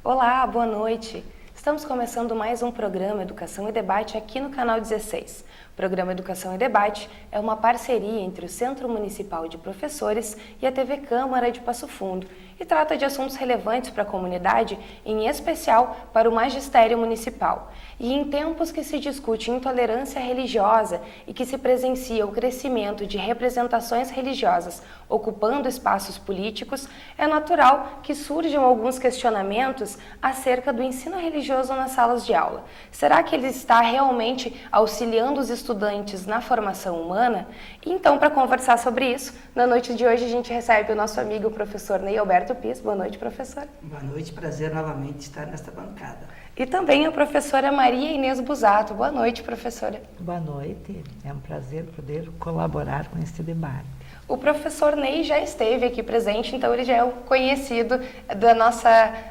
Olá, boa noite. Estamos começando mais um programa Educação e Debate aqui no canal 16. O programa Educação e Debate é uma parceria entre o Centro Municipal de Professores e a TV Câmara de Passo Fundo e trata de assuntos relevantes para a comunidade, em especial para o magistério municipal. E em tempos que se discute intolerância religiosa e que se presencia o crescimento de representações religiosas ocupando espaços políticos, é natural que surjam alguns questionamentos acerca do ensino religioso nas salas de aula. Será que ele está realmente auxiliando os estudantes na formação humana? Então, para conversar sobre isso, na noite de hoje a gente recebe o nosso amigo o professor Ney Alberto Pis. Boa noite, professor. Boa noite, prazer novamente estar nesta bancada. E também a professora Maria Inês Busato. Boa noite, professora. Boa noite, é um prazer poder colaborar com este debate. O professor Ney já esteve aqui presente, então ele já é o conhecido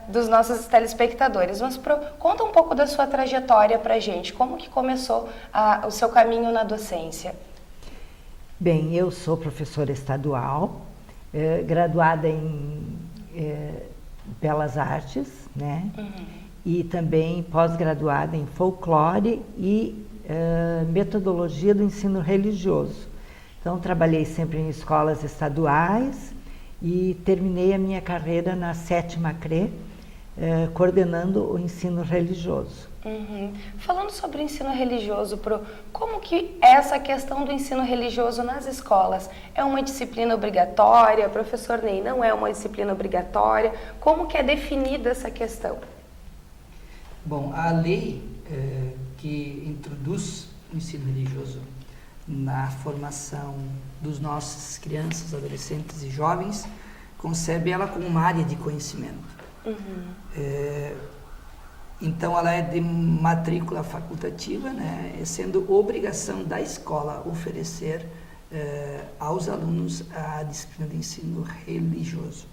dos nossos telespectadores. Mas conta um pouco da sua trajetória para a gente, como que começou o seu caminho na docência? Bem, eu sou professora estadual, graduada em Belas Artes, né? Uhum. E também pós-graduada em folclore e metodologia do ensino religioso. Então, trabalhei sempre em escolas estaduais e terminei a minha carreira na 7ª CRE, coordenando o ensino religioso. Uhum. Falando sobre o ensino religioso, como que é essa questão do ensino religioso nas escolas? É uma disciplina obrigatória? Professor Ney, não é uma disciplina obrigatória? Como que é definida essa questão? Bom, a lei que introduz o ensino religioso na formação dos nossos crianças, adolescentes e jovens, concebe ela como uma área de conhecimento. Uhum. Então, ela é de matrícula facultativa, né, sendo obrigação da escola oferecer aos alunos a disciplina de ensino religioso,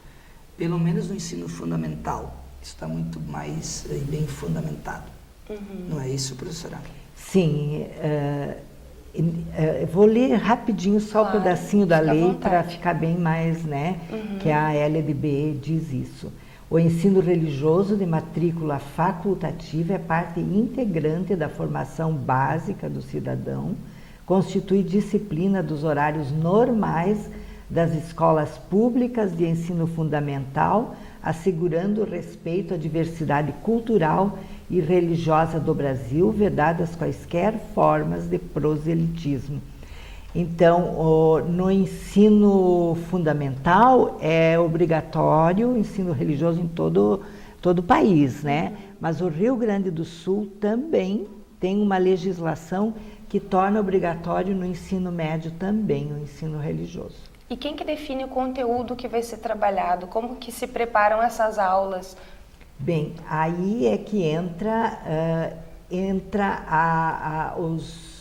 pelo menos no ensino fundamental. Isso está muito mais bem fundamentado. Uhum. Não é isso, professora? Sim, vou ler rapidinho só um pedacinho da lei para ficar bem mais, né? Uhum. Que a LDB diz isso. O ensino religioso de matrícula facultativa é parte integrante da formação básica do cidadão, constitui disciplina dos horários normais das escolas públicas de ensino fundamental, assegurando o respeito à diversidade cultural e religiosa do Brasil, vedadas quaisquer formas de proselitismo. Então, no ensino fundamental é obrigatório o ensino religioso em todo o país, né? Mas o Rio Grande do Sul também tem uma legislação que torna obrigatório no ensino médio também o ensino religioso. E quem que define o conteúdo que vai ser trabalhado? Como que se preparam essas aulas? Bem, aí é que entra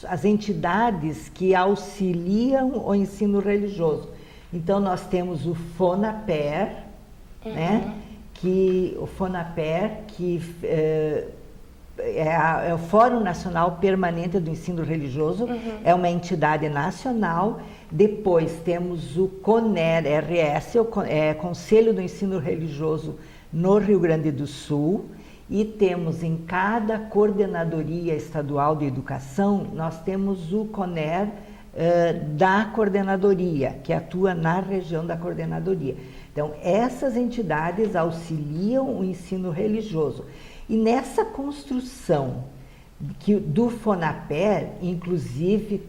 as entidades que auxiliam o ensino religioso. Então, nós temos o FONAPER, uhum, né? O FONAPER, que é o Fórum Nacional Permanente do Ensino Religioso, uhum, é uma entidade nacional. Depois temos o CONER-RS, Conselho do Ensino Religioso no Rio Grande do Sul, e temos em cada coordenadoria estadual de educação, nós temos o CONER da coordenadoria, que atua na região da coordenadoria. Então, essas entidades auxiliam o ensino religioso. E nessa construção do FONAPER, inclusive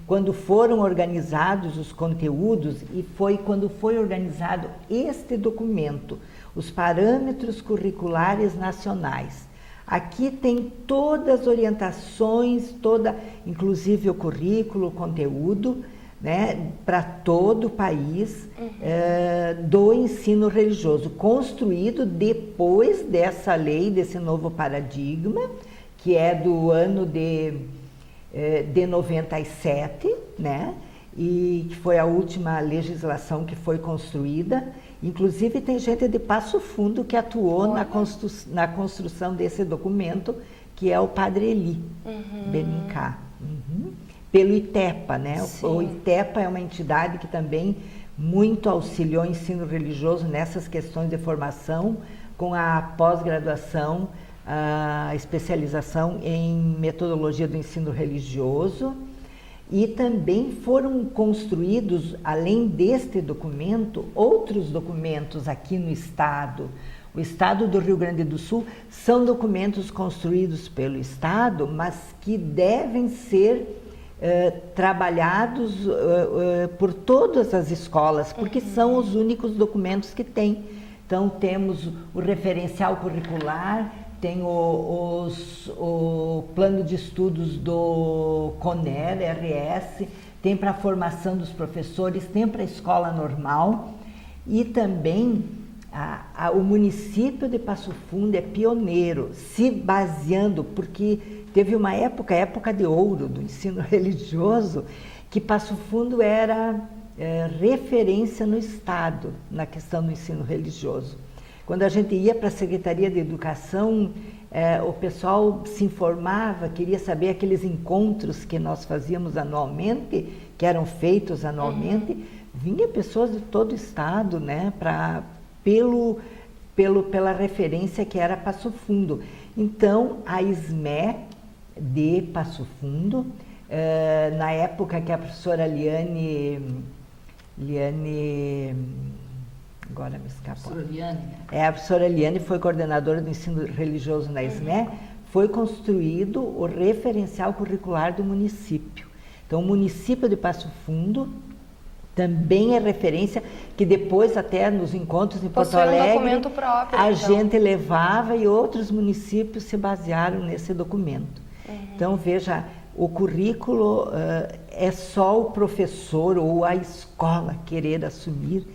quando foram organizados os conteúdos, e foi quando foi organizado este documento, os parâmetros curriculares nacionais. Aqui tem todas as orientações, inclusive o currículo, o conteúdo, né, para todo o país, uhum, do ensino religioso, construído depois dessa lei, desse novo paradigma, que é do ano de 97, né? E que foi a última legislação que foi construída. Inclusive, tem gente de Passo Fundo que atuou na construção desse documento, que é o Padre Eli, uhum, Benincá. Uhum. Pelo ITEPA, né? Sim. O ITEPA é uma entidade que também muito auxiliou o ensino religioso nessas questões de formação, com a pós-graduação, a especialização em metodologia do ensino religioso, e também foram construídos, além deste documento, outros documentos aqui no Estado. O Estado do Rio Grande do Sul são documentos construídos pelo Estado, mas que devem ser trabalhados por todas as escolas, porque são os únicos documentos que tem. Então, temos o referencial curricular, tem o plano de estudos do CONER, RS, tem para a formação dos professores, tem para a escola normal, e também o município de Passo Fundo é pioneiro, se baseando, porque teve uma época de ouro do ensino religioso, que Passo Fundo era referência no Estado na questão do ensino religioso. Quando a gente ia para a Secretaria de Educação, o pessoal se informava, queria saber aqueles encontros que nós fazíamos anualmente, que eram feitos anualmente, vinha pessoas de todo o Estado, né, pela referência que era Passo Fundo. Então, a SME de Passo Fundo, na época que a professora Liane agora me escapou. A professora Liane foi coordenadora do ensino religioso na SME, foi construído o referencial curricular do município. Então, o município de Passo Fundo também é referência, que depois até nos encontros em Porto Alegre, um documento próprio, a gente levava e outros municípios se basearam nesse documento. Então, veja, o currículo é só o professor ou a escola querer assumir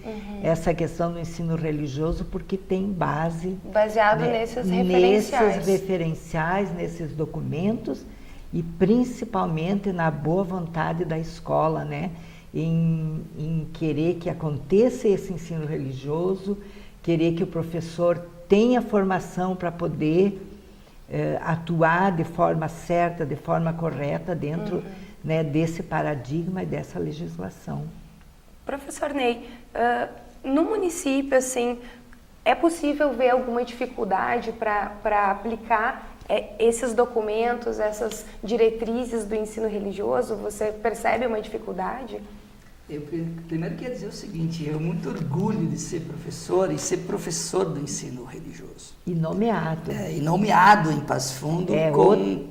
essa questão do ensino religioso, porque tem base... Baseado nesses referenciais. Nesses referenciais, nesses documentos, e principalmente na boa vontade da escola, né? Em querer que aconteça esse ensino religioso, querer que o professor tenha formação para poder atuar de forma certa, de forma correta dentro né, desse paradigma e dessa legislação. Professor Ney, no município, assim, é possível ver alguma dificuldade para aplicar esses documentos, essas diretrizes do ensino religioso? Você percebe uma dificuldade? Eu primeiro quero dizer o seguinte, eu muito orgulho de ser professor e ser professor do ensino religioso. E nomeado. E nomeado em Passo Fundo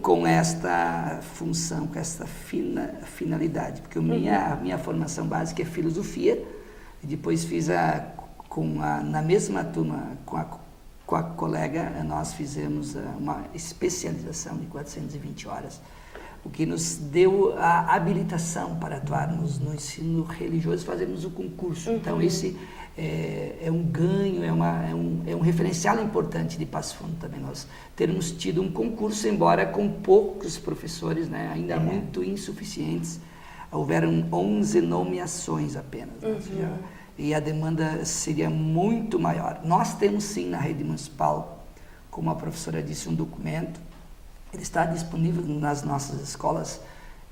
com esta função, com esta finalidade. Porque a minha formação básica é filosofia, e depois fiz na mesma turma com a colega, nós fizemos uma especialização de 420 horas, o que nos deu a habilitação para atuarmos no ensino religioso, fazermos o concurso. Então, esse é um ganho, é um referencial importante de Passo Fundo também, nós termos tido um concurso, embora com poucos professores, né, ainda muito insuficientes. Houveram 11 nomeações apenas, né, e a demanda seria muito maior. Nós temos sim na rede municipal, como a professora disse, um documento. Ele está disponível nas nossas escolas,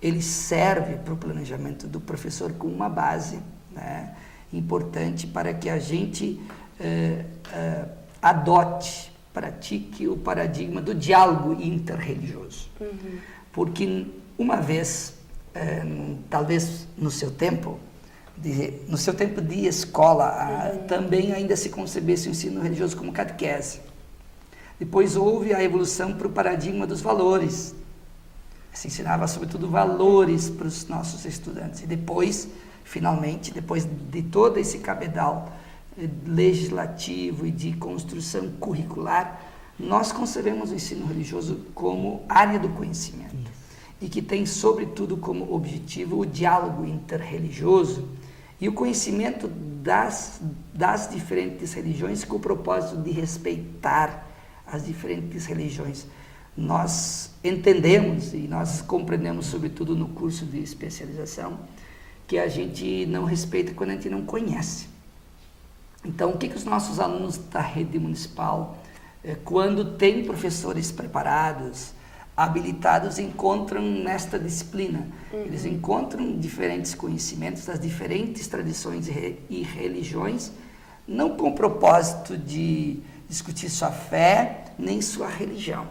ele serve para o planejamento do professor com uma base, né, importante para que a gente pratique o paradigma do diálogo interreligioso. Porque uma vez, talvez no seu tempo de escola, também ainda se concebesse o ensino religioso como catequese. Depois houve a evolução para o paradigma dos valores. Se ensinava, sobretudo, valores para os nossos estudantes. E depois, finalmente, depois de todo esse cabedal legislativo e de construção curricular, nós concebemos o ensino religioso como área do conhecimento. E que tem, sobretudo, como objetivo o diálogo interreligioso e o conhecimento das diferentes religiões com o propósito de respeitar as diferentes religiões. Nós entendemos e nós compreendemos, sobretudo no curso de especialização, que a gente não respeita quando a gente não conhece. Então, o que os nossos alunos da rede municipal, quando têm professores preparados, habilitados, encontram nesta disciplina? Eles encontram diferentes conhecimentos das diferentes tradições e religiões, não com o propósito de discutir sua fé, nem sua religião,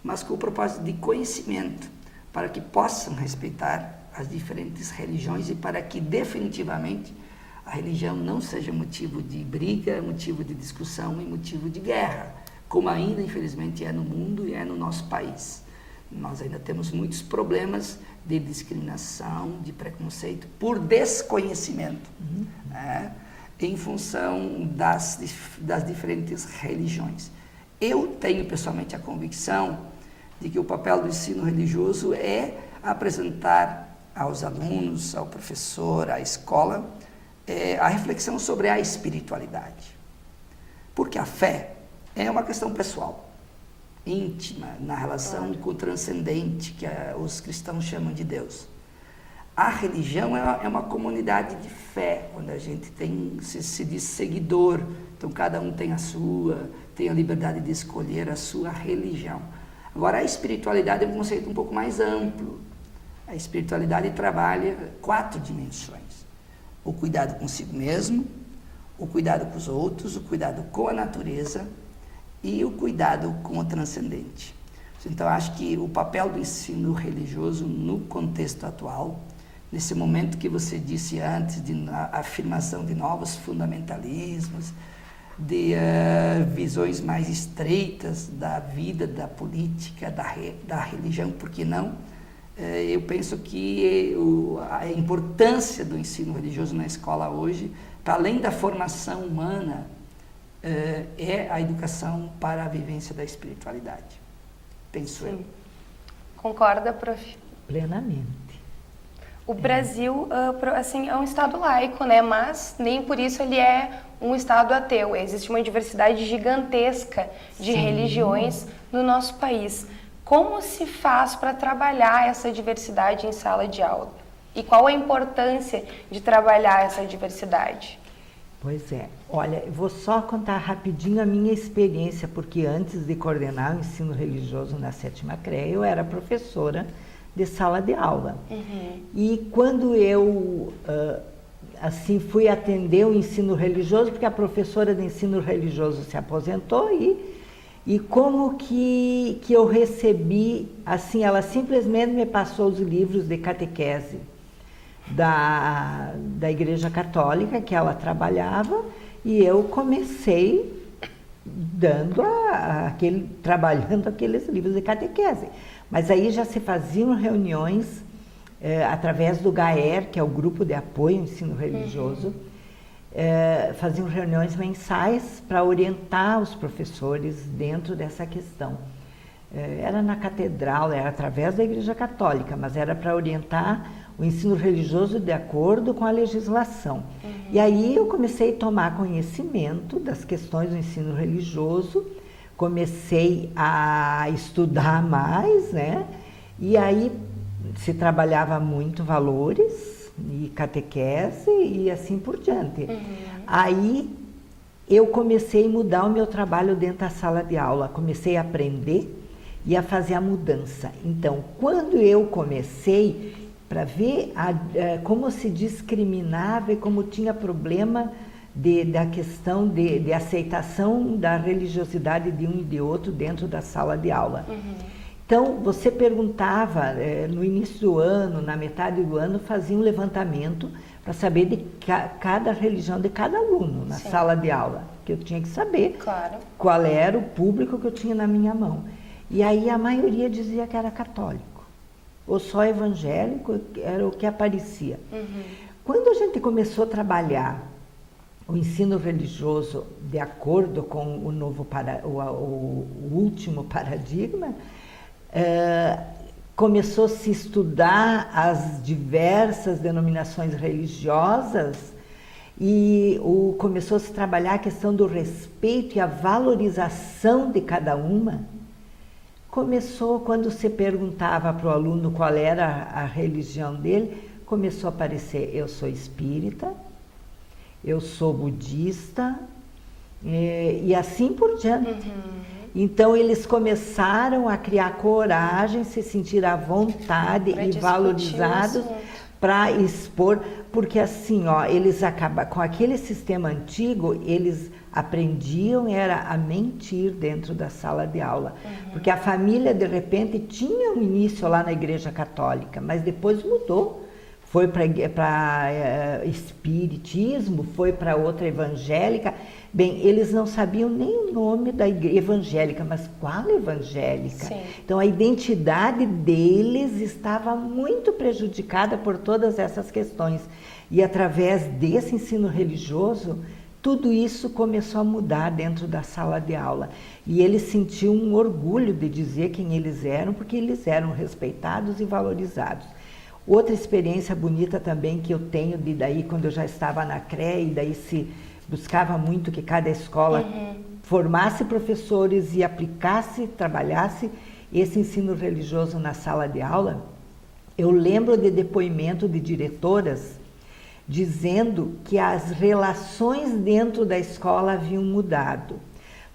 mas com o propósito de conhecimento, para que possam respeitar as diferentes religiões e para que definitivamente a religião não seja motivo de briga, motivo de discussão e motivo de guerra, como ainda infelizmente é no mundo e é no nosso país. Nós ainda temos muitos problemas de discriminação, de preconceito por desconhecimento, né, em função das diferentes religiões. Eu tenho pessoalmente a convicção de que o papel do ensino religioso é apresentar aos alunos, ao professor, à escola, a reflexão sobre a espiritualidade. Porque a fé é uma questão pessoal, íntima, na relação com o transcendente, que os cristãos chamam de Deus. A religião é uma comunidade de fé, onde a gente se diz seguidor, então cada um tem a sua, tem a liberdade de escolher a sua religião. Agora, a espiritualidade é um conceito um pouco mais amplo. A espiritualidade trabalha 4 dimensões: o cuidado consigo mesmo, o cuidado com os outros, o cuidado com a natureza e o cuidado com o transcendente. Então, acho que o papel do ensino religioso no contexto atual, nesse momento que você disse antes, de afirmação de novos fundamentalismos, de visões mais estreitas da vida, da política, da religião, por que não? Eu penso que a importância do ensino religioso na escola hoje, para além da formação humana, é a educação para a vivência da espiritualidade. Penso eu. Concorda, prof? Plenamente. O Brasil, assim, é um estado laico, né? Mas nem por isso ele é um estado ateu. Existe uma diversidade gigantesca de religiões no nosso país. Como se faz para trabalhar essa diversidade em sala de aula? E qual a importância de trabalhar essa diversidade? Pois é. Olha, eu vou só contar rapidinho a minha experiência, porque antes de coordenar o ensino religioso na 7ª CREA, eu era professora de sala de aula. E quando eu assim fui atender o ensino religioso, porque a professora de ensino religioso se aposentou, e como que eu recebi, assim, ela simplesmente me passou os livros de catequese da Igreja Católica que ela trabalhava, e eu comecei trabalhando aqueles livros de catequese. Mas aí já se faziam reuniões através do GAER, que é o Grupo de Apoio ao Ensino Religioso, faziam reuniões mensais para orientar os professores dentro dessa questão. Era na catedral, era através da Igreja Católica, mas era para orientar o ensino religioso de acordo com a legislação. E aí eu comecei a tomar conhecimento das questões do ensino religioso, comecei a estudar mais, né? E aí se trabalhava muito valores e catequese e assim por diante. Aí eu comecei a mudar o meu trabalho dentro da sala de aula, comecei a aprender e a fazer a mudança. Então, quando eu comecei para ver como se discriminava e como tinha problema da questão de aceitação da religiosidade de um e de outro dentro da sala de aula. Então, você perguntava, no início do ano, na metade do ano, fazia um levantamento para saber de cada religião de cada aluno na sala de aula, que eu tinha que saber qual era o público que eu tinha na minha mão. E aí a maioria dizia que era católico, ou só evangélico, era o que aparecia. Quando a gente começou a trabalhar o ensino religioso de acordo com o último paradigma, começou a se estudar as diversas denominações religiosas e começou a se trabalhar a questão do respeito e a valorização de cada uma. Começou, quando se perguntava para o aluno qual era a religião dele, começou a aparecer: eu sou espírita, eu sou budista, e assim por diante. Então, eles começaram a criar coragem, se sentir à vontade e valorizados para expor, porque assim, ó, eles acabam com aquele sistema antigo, eles aprendiam era a mentir dentro da sala de aula, porque a família de repente tinha um início lá na Igreja Católica, mas depois mudou, foi para espiritismo, foi para outra evangélica. Bem, eles não sabiam nem o nome da igreja evangélica, mas qual evangélica? Sim. Então a identidade deles estava muito prejudicada por todas essas questões. E através desse ensino religioso, tudo isso começou a mudar dentro da sala de aula. E eles sentiam um orgulho de dizer quem eles eram, porque eles eram respeitados e valorizados. Outra experiência bonita também que eu tenho de daí, quando eu já estava na CREA, e daí se buscava muito que cada escola formasse professores e aplicasse, trabalhasse esse ensino religioso na sala de aula. Eu lembro de depoimento de diretoras dizendo que as relações dentro da escola haviam mudado.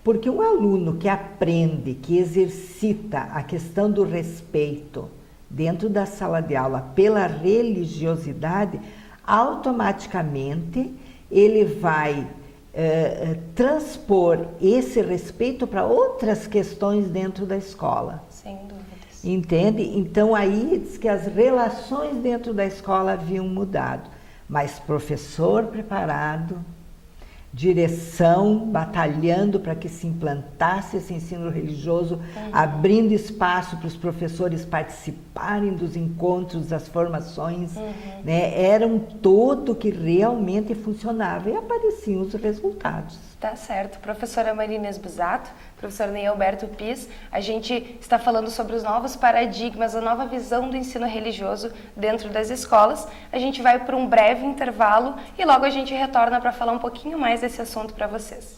Porque um aluno que aprende, que exercita a questão do respeito dentro da sala de aula pela religiosidade, automaticamente ele vai transpor esse respeito para outras questões dentro da escola. Sem dúvidas. Entende? Então aí diz que as relações dentro da escola haviam mudado, mas professor preparado, direção batalhando para que se implantasse esse ensino religioso, abrindo espaço para os professores participarem dos encontros, das formações, né? Era um todo que realmente funcionava e apareciam os resultados. Tá certo. Professora Maria Inês Busato, professor Ney Alberto Pis, a gente está falando sobre os novos paradigmas, a nova visão do ensino religioso dentro das escolas. A gente vai para um breve intervalo e logo a gente retorna para falar um pouquinho mais desse assunto para vocês.